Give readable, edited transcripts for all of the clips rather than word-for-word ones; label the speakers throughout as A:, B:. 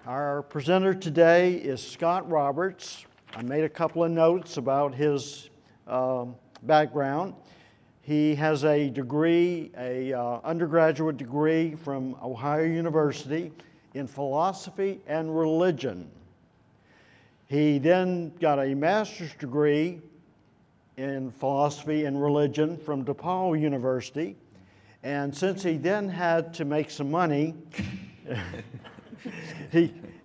A: Our presenter today is Scott Roberts. I made a couple of notes about his background. He has a degree, undergraduate degree from Ohio University in philosophy and religion. He then got a master's degree in philosophy and religion from DePaul University. And since he then had to make some money,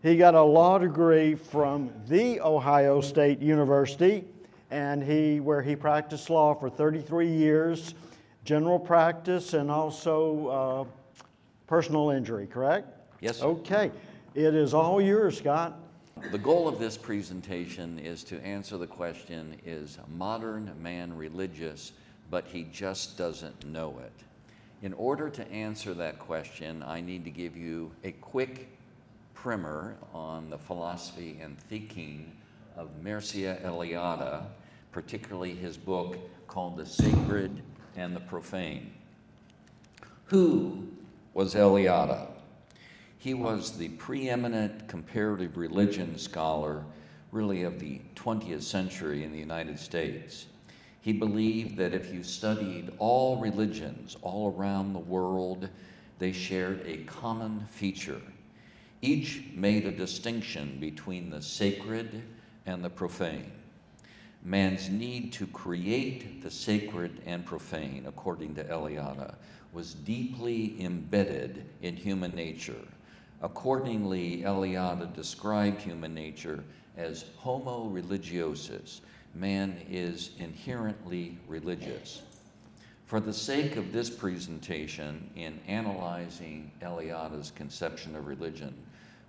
A: he got a law degree from the Ohio State University, and where he practiced law for 33 years, general practice and also personal injury, correct?
B: Yes, sir.
A: Okay. It is all yours, Scott.
B: The goal of this presentation is to answer the question, is modern man religious, but he just doesn't know it? In order to answer that question, I need to give you a quick primer on the philosophy and thinking of Mircea Eliade, particularly his book called The Sacred and the Profane. Who was Eliade? He was the preeminent comparative religion scholar, really of the 20th century in the United States. He believed that if you studied all religions all around the world, they shared a common feature. Each made a distinction between the sacred and the profane. Man's need to create the sacred and profane, according to Eliade, was deeply embedded in human nature. Accordingly, Eliade described human nature as homo religiosus. Man is inherently religious. For the sake of this presentation, in analyzing Eliade's conception of religion,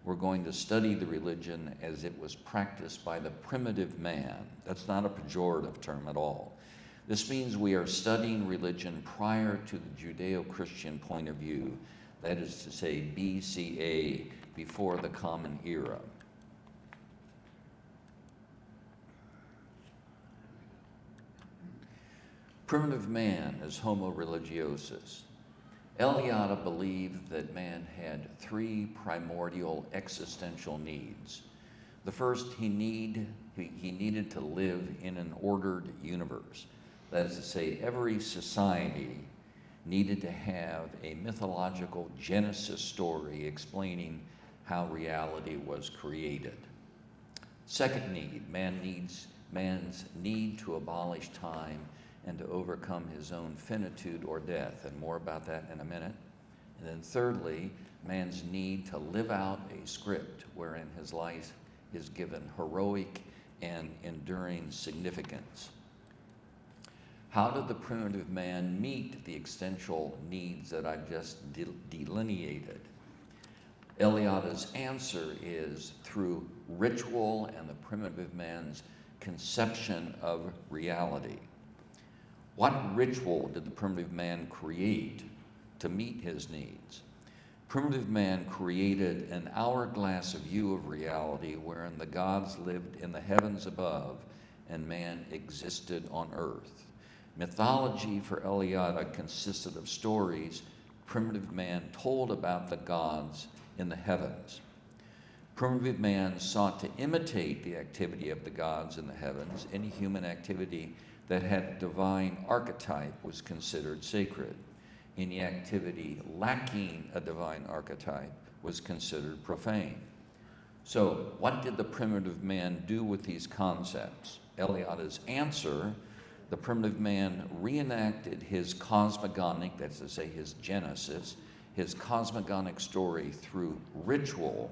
B: we're going to study the religion as it was practiced by the primitive man. That's not a pejorative term at all. This means we are studying religion prior to the Judeo-Christian point of view, that is to say BCA, before the Common Era. Primitive man is homo religiosus. Eliade believed that man had three primordial existential needs. The first, he needed to live in an ordered universe. That is to say, every society needed to have a mythological Genesis story explaining how reality was created. Second need, man's need to abolish time and to overcome his own finitude or death, and more about that in a minute. And then thirdly, man's need to live out a script wherein his life is given heroic and enduring significance. How did the primitive man meet the existential needs that I've just delineated? Eliade's answer is through ritual and the primitive man's conception of reality. What ritual did the primitive man create to meet his needs? Primitive man created an hourglass view of reality wherein the gods lived in the heavens above and man existed on earth. Mythology for Eliade consisted of stories primitive man told about the gods in the heavens. Primitive man sought to imitate the activity of the gods in the heavens. Any human activity that had divine archetype was considered sacred. Any activity lacking a divine archetype was considered profane. So what did the primitive man do with these concepts? Eliade's answer, the primitive man reenacted his cosmogonic, that's to say his Genesis, his cosmogonic story through ritual,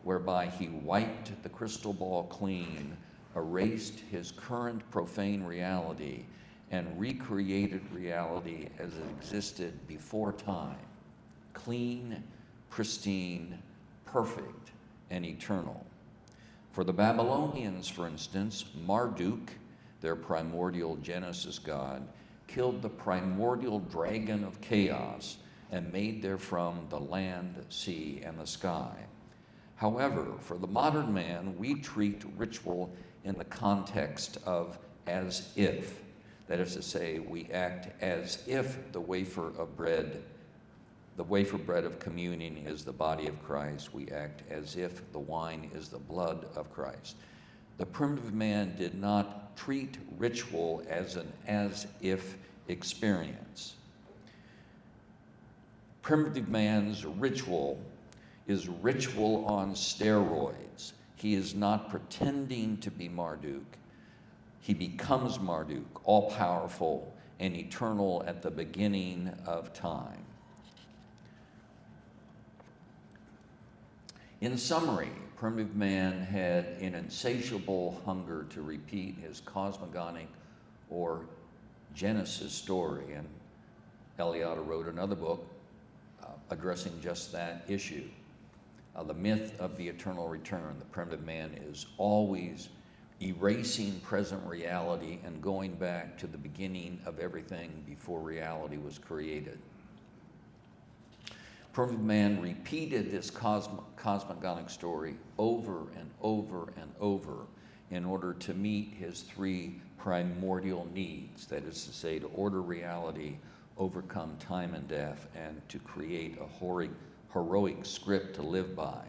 B: whereby he wiped the crystal ball clean, erased his current profane reality, and recreated reality as it existed before time, clean, pristine, perfect, and eternal. For the Babylonians, for instance, Marduk, their primordial Genesis god, killed the primordial dragon of chaos and made therefrom the land, sea, and the sky. However, for the modern man, we treat ritual in the context of as if. That is to say, we act as if the wafer of bread The wafer bread of communion is the body of Christ. We act as if the wine is the blood of Christ. The primitive man did not treat ritual as an as-if experience. Primitive man's ritual is ritual on steroids. He is not pretending to be Marduk. He becomes Marduk, all-powerful and eternal at the beginning of time. In summary, primitive man had an insatiable hunger to repeat his cosmogonic or Genesis story, and Eliade wrote another book addressing just that issue. The myth of the eternal return. The primitive man is always erasing present reality and going back to the beginning of everything before reality was created. Primitive man repeated this cosmogonic story over and over and over in order to meet his three primordial needs, that is to say, to order reality, overcome time and death, and to create a heroic script to live by.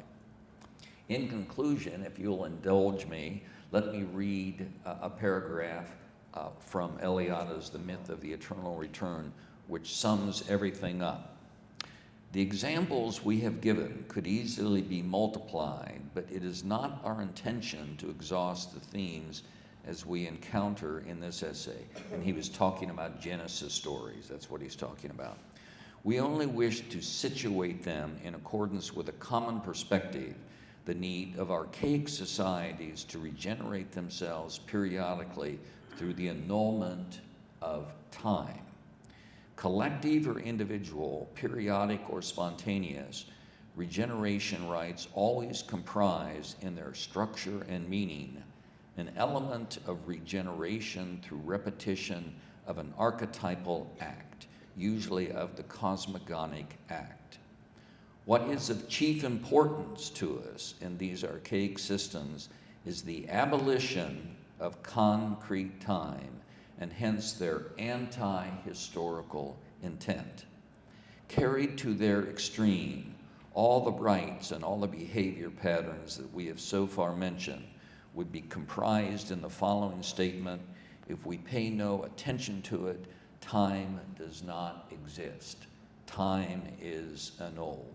B: In conclusion, if you'll indulge me, let me read a paragraph from Eliade's The Myth of the Eternal Return, which sums everything up. The examples we have given could easily be multiplied, but it is not our intention to exhaust the themes as we encounter in this essay. And he was talking about Genesis stories. That's what he's talking about. We only wish to situate them in accordance with a common perspective, the need of archaic societies to regenerate themselves periodically through the annulment of time. Collective or individual, periodic or spontaneous, regeneration rites always comprise in their structure and meaning an element of regeneration through repetition of an archetypal act, usually of the cosmogonic act. What is of chief importance to us in these archaic systems is the abolition of concrete time, and hence their anti-historical intent. Carried to their extreme, all the rites and all the behavior patterns that we have so far mentioned would be comprised in the following statement: if we pay no attention to it, time does not exist. Time is annulled.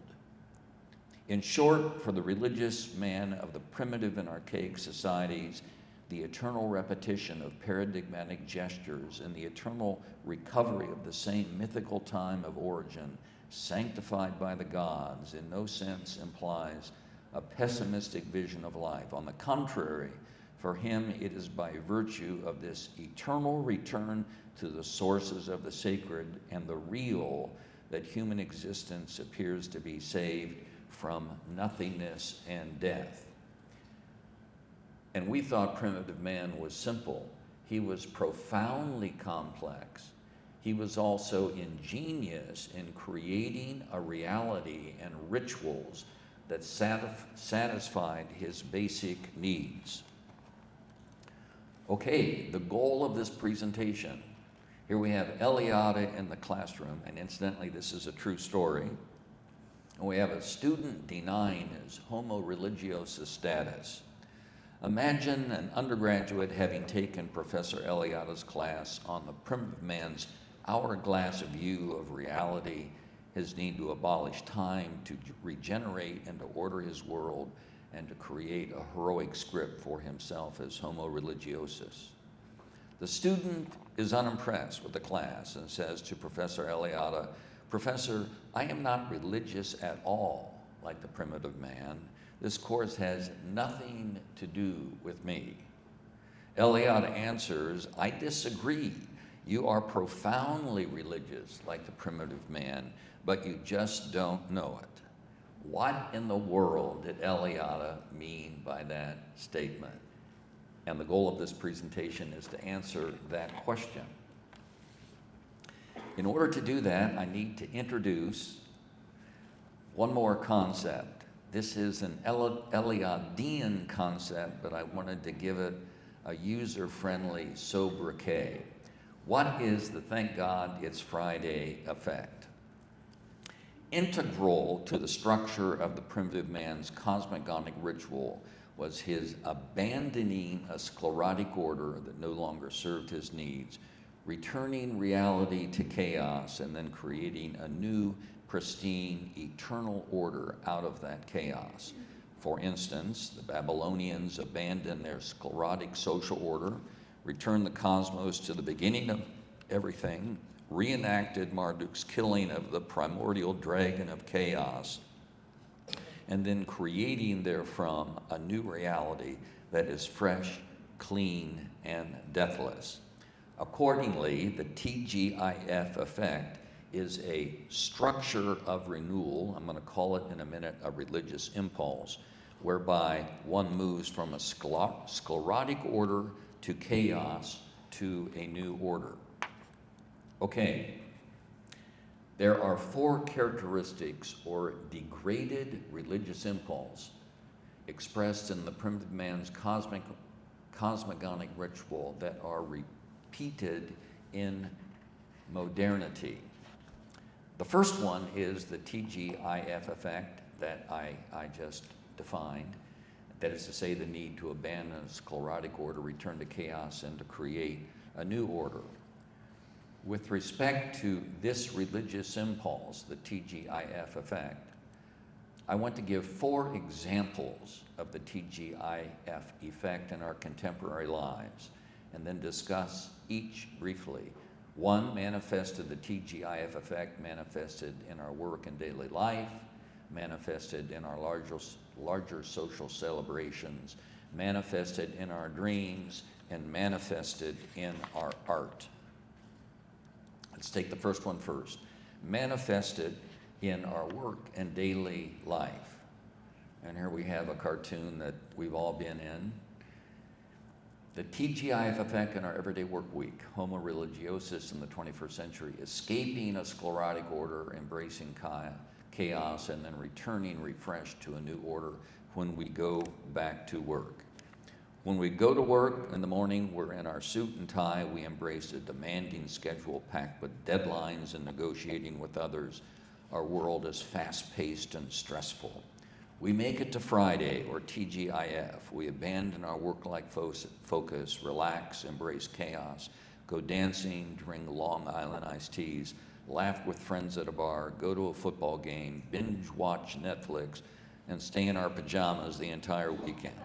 B: In short, for the religious man of the primitive and archaic societies, the eternal repetition of paradigmatic gestures and the eternal recovery of the same mythical time of origin, sanctified by the gods, in no sense implies a pessimistic vision of life. On the contrary, for him it is by virtue of this eternal return to the sources of the sacred and the real that human existence appears to be saved from nothingness and death. And we thought primitive man was simple. He was profoundly complex. He was also ingenious in creating a reality and rituals that satisfied his basic needs. Okay, the goal of this presentation. Here we have Eliade in the classroom, and incidentally, this is a true story. And we have a student denying his homo religiosus status. Imagine an undergraduate having taken Professor Eliade's class on the primitive man's hourglass view of reality, his need to abolish time, to regenerate and to order his world, and to create a heroic script for himself as homo religiosus. The student is unimpressed with the class and says to Professor Eliade, "Professor, I am not religious at all like the primitive man. This course has nothing to do with me." Eliade answers, "I disagree. You are profoundly religious like the primitive man, but you just don't know it." What in the world did Eliade mean by that statement? And the goal of this presentation is to answer that question. In order to do that, I need to introduce one more concept. This is an Eliadean concept, but I wanted to give it a user-friendly sobriquet. What is the "thank God it's Friday" effect? Integral to the structure of the primitive man's cosmogonic ritual was his abandoning a sclerotic order that no longer served his needs, returning reality to chaos, and then creating a new, pristine, eternal order out of that chaos. For instance, the Babylonians abandoned their sclerotic social order, returned the cosmos to the beginning of everything, reenacted Marduk's killing of the primordial dragon of chaos, and then creating therefrom a new reality that is fresh, clean, and deathless. Accordingly, the TGIF effect is a structure of renewal. I'm going to call it in a minute a religious impulse, whereby one moves from a sclerotic order to chaos to a new order. Okay, there are 4 characteristics or degraded religious impulse expressed in the primitive man's cosmogonic ritual that are repeated in modernity. The first one is the TGIF effect that I just defined. That is to say, the need to abandon a sclerotic order, return to chaos, and to create a new order. With respect to this religious impulse, the TGIF effect, I want to give 4 examples of the TGIF effect in our contemporary lives, and then discuss each briefly. One, manifested the TGIF effect, manifested in our work and daily life, manifested in our larger social celebrations, manifested in our dreams, and manifested in our art. Let's take the first one first. Manifested in our work and daily life. And here we have a cartoon that we've all been in. The TGIF effect in our everyday work week, homo religiosus in the 21st century, escaping a sclerotic order, embracing chaos, and then returning refreshed to a new order when we go back to work. When we go to work in the morning, we're in our suit and tie. We embrace a demanding schedule packed with deadlines and negotiating with others. Our world is fast-paced and stressful. We make it to Friday, or TGIF. We abandon our work-like focus, relax, embrace chaos, go dancing, drink Long Island iced teas, laugh with friends at a bar, go to a football game, binge watch Netflix, and stay in our pajamas the entire weekend.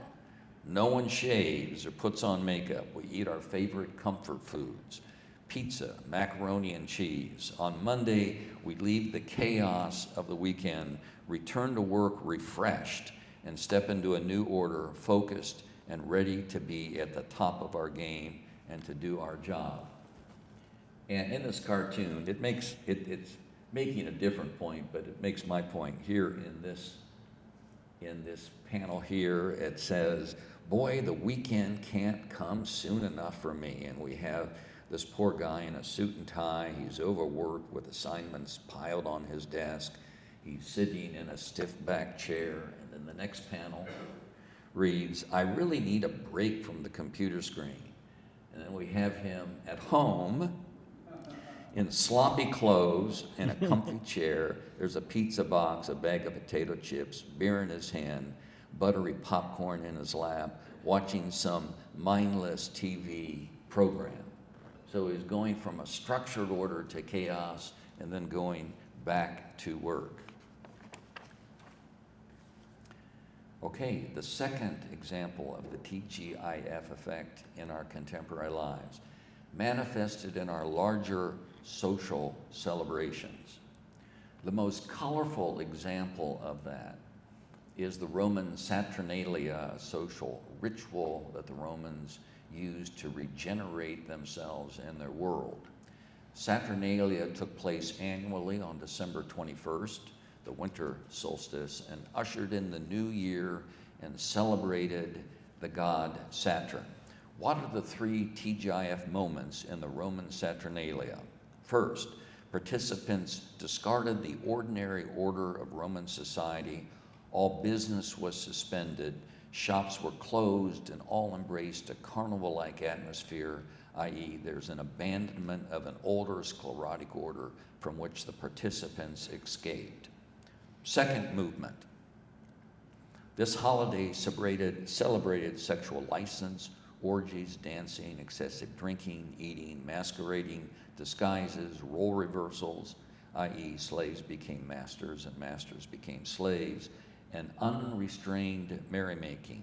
B: No one shaves or puts on makeup. We eat our favorite comfort foods, pizza, macaroni and cheese. On Monday, we leave the chaos of the weekend, return to work refreshed, and step into a new order, focused and ready to be at the top of our game and to do our job. And in this cartoon, it's making a different point, but it makes my point here in this panel here. It says, boy, the weekend can't come soon enough for me. And we have this poor guy in a suit and tie. He's overworked with assignments piled on his desk. He's sitting in a stiff back chair. And then the next panel reads, I really need a break from the computer screen. And then we have him at home in sloppy clothes, in a comfy chair. There's a pizza box, a bag of potato chips, beer in his hand, buttery popcorn in his lap, watching some mindless TV program. So he's going from a structured order to chaos and then going back to work. Okay, the second example of the TGIF effect in our contemporary lives, manifested in our larger social celebrations. The most colorful example of that is the Roman Saturnalia, a social ritual that the Romans used to regenerate themselves and their world. Saturnalia took place annually on December 21st, the winter solstice, and ushered in the new year and celebrated the god Saturn. What are the 3 TGIF moments in the Roman Saturnalia? First, participants discarded the ordinary order of Roman society. All business was suspended, shops were closed, and all embraced a carnival-like atmosphere, i.e., there's an abandonment of an older sclerotic order from which the participants escaped. Second movement. This holiday celebrated sexual license, orgies, dancing, excessive drinking, eating, masquerading, disguises, role reversals, i.e. slaves became masters and masters became slaves, and unrestrained merrymaking.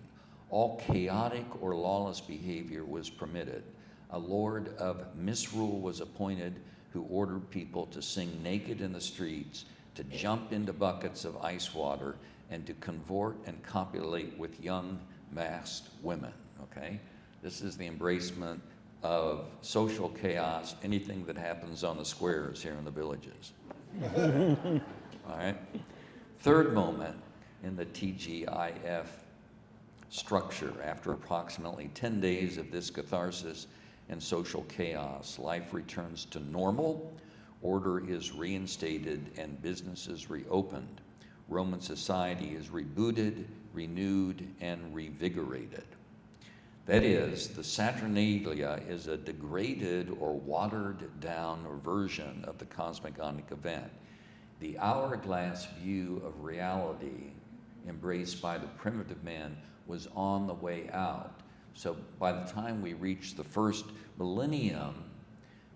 B: All chaotic or lawless behavior was permitted. A lord of misrule was appointed who ordered people to sing naked in the streets, to jump into buckets of ice water, and to cavort and copulate with young masked women, okay? This is the embracement of social chaos, anything that happens on the squares here in the villages. All right? Third moment in the TGIF structure, after approximately 10 days of this catharsis and social chaos, life returns to normal, order is reinstated, and businesses reopened. Roman society is rebooted, renewed, and revigorated. That is, the Saturnalia is a degraded or watered down version of the cosmogonic event. The hourglass view of reality embraced by the primitive man was on the way out. So by the time we reach the first millennium,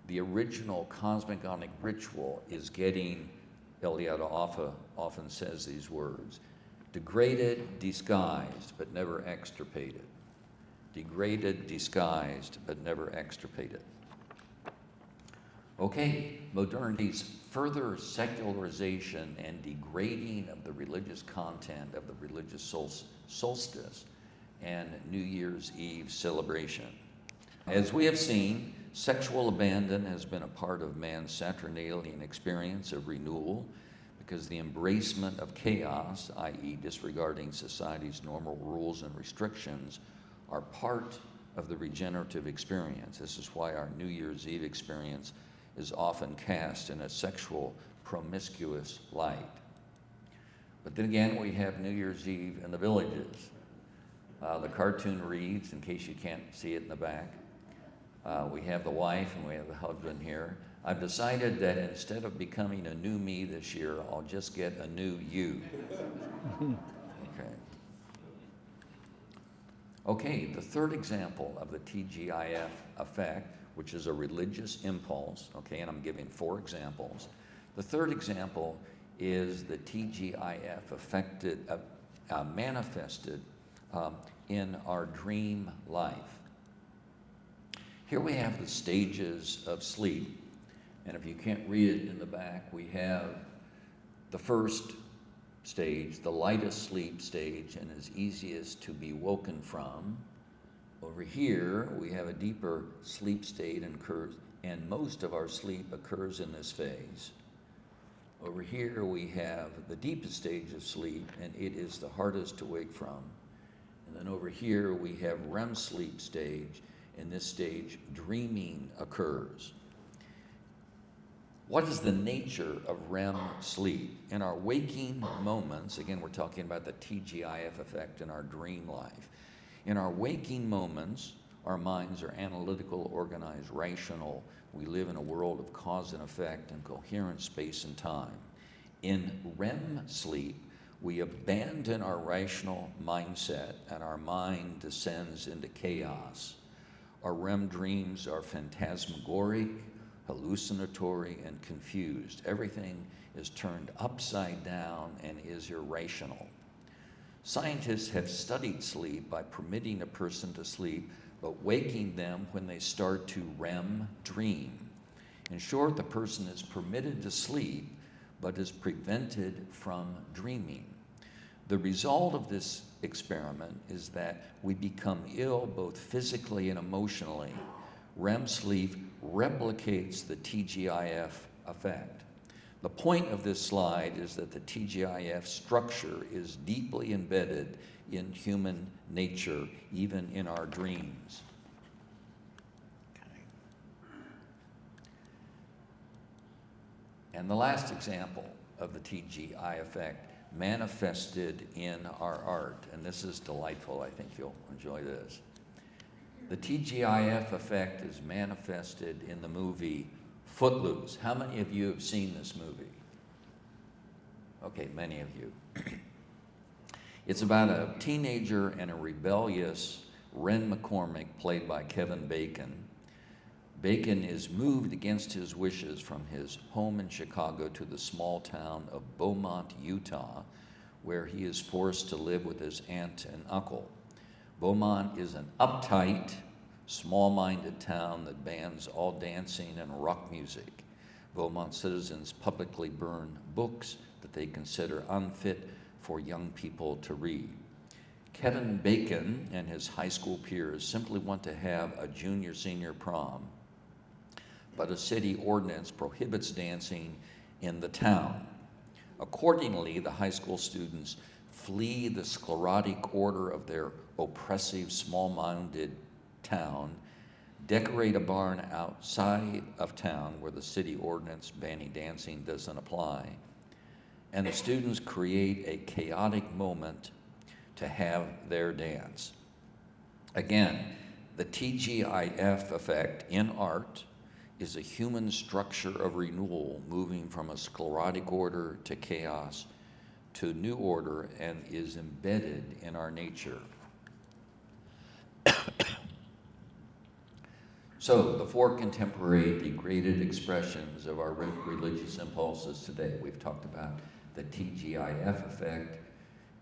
B: the original cosmogonic ritual is getting, Eliade often says these words, degraded, disguised, but never extirpated. Degraded, disguised, but never extirpated. Okay, modernity's further secularization and degrading of the religious content of the religious solstice and New Year's Eve celebration. As we have seen, sexual abandon has been a part of man's Saturnalian experience of renewal because the embracement of chaos, i.e. disregarding society's normal rules and restrictions, are part of the regenerative experience. This is why our New Year's Eve experience is often cast in a sexual, promiscuous light. But then again, we have New Year's Eve in the villages. The cartoon reads, in case you can't see it in the back, we have the wife and we have the husband here. I've decided that instead of becoming a new me this year, I'll just get a new you. Okay, the third example of the TGIF effect, which is a religious impulse, okay, and I'm giving 4 examples. The third example is the TGIF manifested in our dream life. Here we have the stages of sleep, and if you can't read it in the back, we have the first stage, the lightest sleep stage, and is easiest to be woken from. Over here, we have a deeper sleep state, and most of our sleep occurs in this phase. Over here, we have the deepest stage of sleep, and it is the hardest to wake from. And then over here, we have REM sleep stage. In this stage, dreaming occurs. What is the nature of REM sleep? In our waking moments, again, we're talking about the TGIF effect in our dream life. In our waking moments, our minds are analytical, organized, rational. We live in a world of cause and effect and coherent space and time. In REM sleep, we abandon our rational mindset and our mind descends into chaos. Our REM dreams are phantasmagoric, hallucinatory, and confused. Everything is turned upside down and is irrational. Scientists have studied sleep by permitting a person to sleep, but waking them when they start to REM dream. In short, the person is permitted to sleep, but is prevented from dreaming. The result of this experiment is that we become ill both physically and emotionally. REM sleep replicates the TGIF effect. The point of this slide is that the TGIF structure is deeply embedded in human nature, even in our dreams. Okay. And the last example of the TGI effect manifested in our art, and this is delightful, I think you'll enjoy this. The TGIF effect is manifested in the movie Footloose. How many of you have seen this movie? Okay, many of you. It's about a teenager and a rebellious Ren McCormick, played by Kevin Bacon. Bacon is moved against his wishes from his home in Chicago to the small town of Beaumont, Utah, where he is forced to live with his aunt and uncle. Beaumont is an uptight, small-minded town that bans all dancing and rock music. Beaumont citizens publicly burn books that they consider unfit for young people to read. Kevin Bacon and his high school peers simply want to have a junior-senior prom, but a city ordinance prohibits dancing in the town. Accordingly, the high school students flee the sclerotic order of their oppressive, small-minded town, decorate a barn outside of town where the city ordinance banning dancing doesn't apply, and the students create a chaotic moment to have their dance. Again, the TGIF effect in art is a human structure of renewal, moving from a sclerotic order to chaos to new order, and is embedded in our nature. So, the four contemporary degraded expressions of our religious impulses today. We've talked about the TGIF effect,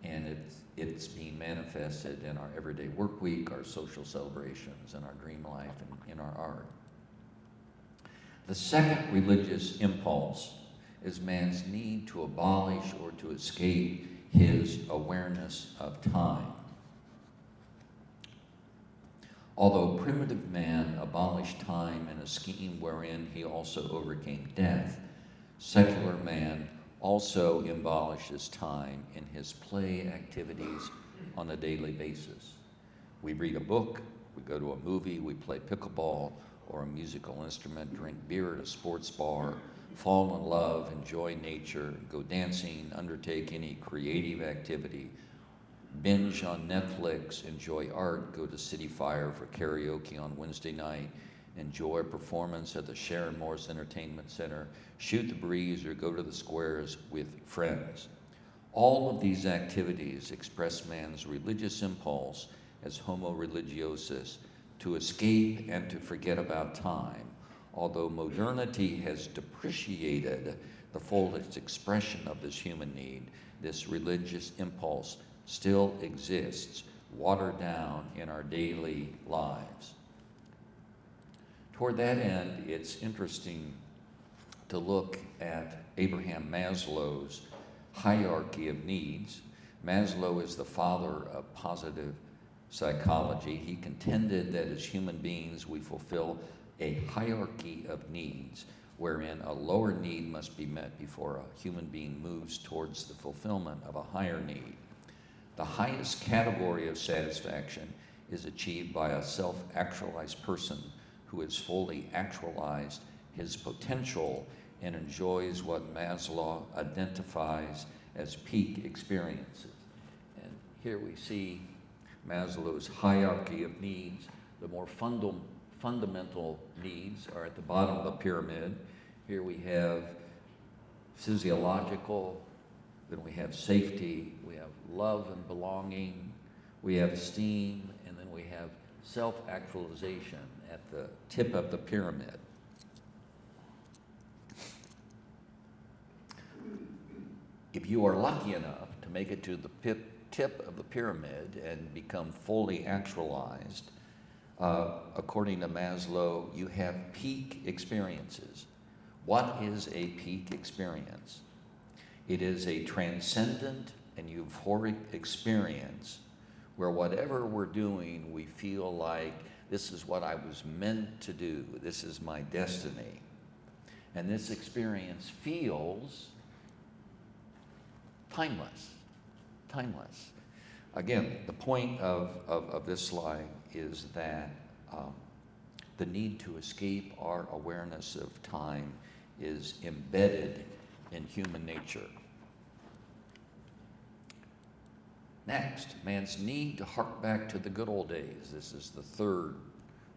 B: and it's being manifested in our everyday work week, our social celebrations, and our dream life, and in our art. The second religious impulse is man's need to abolish or to escape his awareness of time. Although primitive man abolished time in a scheme wherein he also overcame death, secular man also abolishes time in his play activities on a daily basis. We read a book, we go to a movie, we play pickleball or a musical instrument, drink beer at a sports bar, fall in love, enjoy nature, go dancing, undertake any creative activity, binge on Netflix, enjoy art, go to City Fire for karaoke on Wednesday night, enjoy a performance at the Sharon Morse Entertainment Center, shoot the breeze, or go to the squares with friends. All of these activities express man's religious impulse as homo religiosus, to escape and to forget about time, although modernity has depreciated the fullest expression of this human need. This religious impulse still exists, watered down in our daily lives. Toward that end, it's interesting to look at Abraham Maslow's hierarchy of needs. Maslow is the father of positive psychology. He contended that as human beings we fulfill a hierarchy of needs, wherein a lower need must be met before a human being moves towards the fulfillment of a higher need. The highest category of satisfaction is achieved by a self-actualized person who has fully actualized his potential and enjoys what Maslow identifies as peak experiences. And here we see Maslow's hierarchy of needs. The more fundamental needs are at the bottom of the pyramid. Here we have physiological, then we have safety, we have love and belonging, we have esteem, and then we have self-actualization at the tip of the pyramid. If you are lucky enough to make it to the tip of the pyramid and become fully actualized, according to Maslow, you have peak experiences. What is a peak experience? It is a transcendent and euphoric experience where whatever we're doing, we feel like this is what I was meant to do. This is my destiny. And this experience feels timeless. Timeless. Again, the point of this slide is that the need to escape our awareness of time is embedded in human nature. Next, man's need to hark back to the good old days. This is the third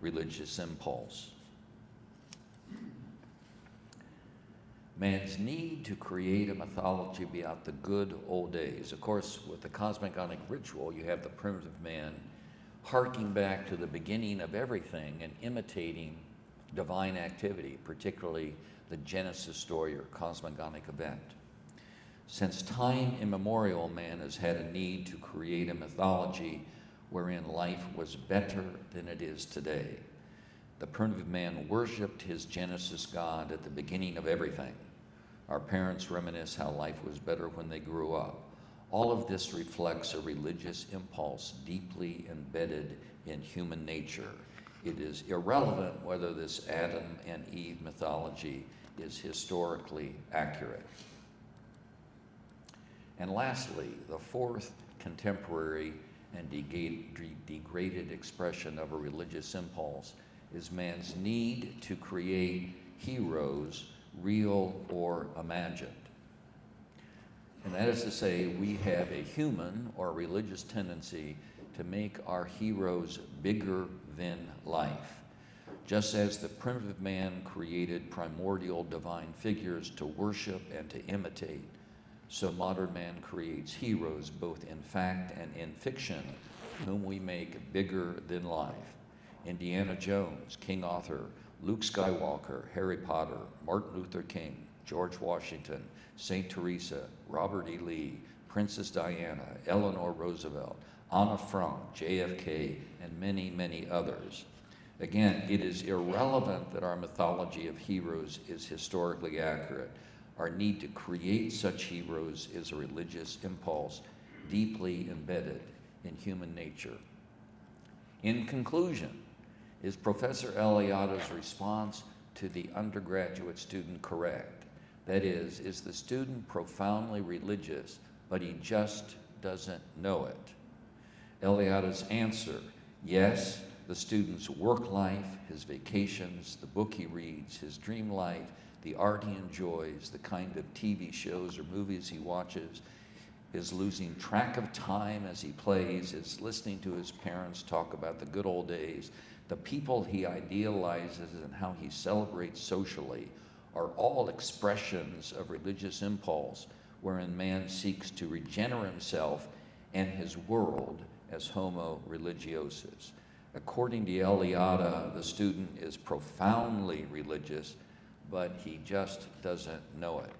B: religious impulse. Man's need to create a mythology about the good old days. Of course, with the cosmogonic ritual, you have the primitive man harking back to the beginning of everything and imitating divine activity, particularly the Genesis story or cosmogonic event. Since time immemorial, man has had a need to create a mythology wherein life was better than it is today. The primitive man worshiped his Genesis God at the beginning of everything. Our parents reminisce how life was better when they grew up. All of this reflects a religious impulse deeply embedded in human nature. It is irrelevant whether this Adam and Eve mythology is historically accurate. And lastly, the fourth contemporary and degraded expression of a religious impulse is man's need to create heroes, real or imagined. And that is to say, we have a human or religious tendency to make our heroes bigger than life. Just as the primitive man created primordial divine figures to worship and to imitate, so modern man creates heroes both in fact and in fiction, whom we make bigger than life. Indiana Jones, King Arthur, Luke Skywalker, Harry Potter, Martin Luther King, George Washington, Saint Teresa, Robert E. Lee, Princess Diana, Eleanor Roosevelt, Anna Frank, JFK, and many, many others. Again, it is irrelevant that our mythology of heroes is historically accurate. Our need to create such heroes is a religious impulse deeply embedded in human nature. In conclusion, is Professor Eliade's response to the undergraduate student correct? That is the student profoundly religious, but he just doesn't know it? Eliade's answer, yes, the student's work life, his vacations, the book he reads, his dream life, the art he enjoys, the kind of TV shows or movies he watches, is losing track of time as he plays, is listening to his parents talk about the good old days, the people he idealizes and how he celebrates socially are all expressions of religious impulse wherein man seeks to regenerate himself and his world as homo religiosus. According to Eliade, the student is profoundly religious, but he just doesn't know it.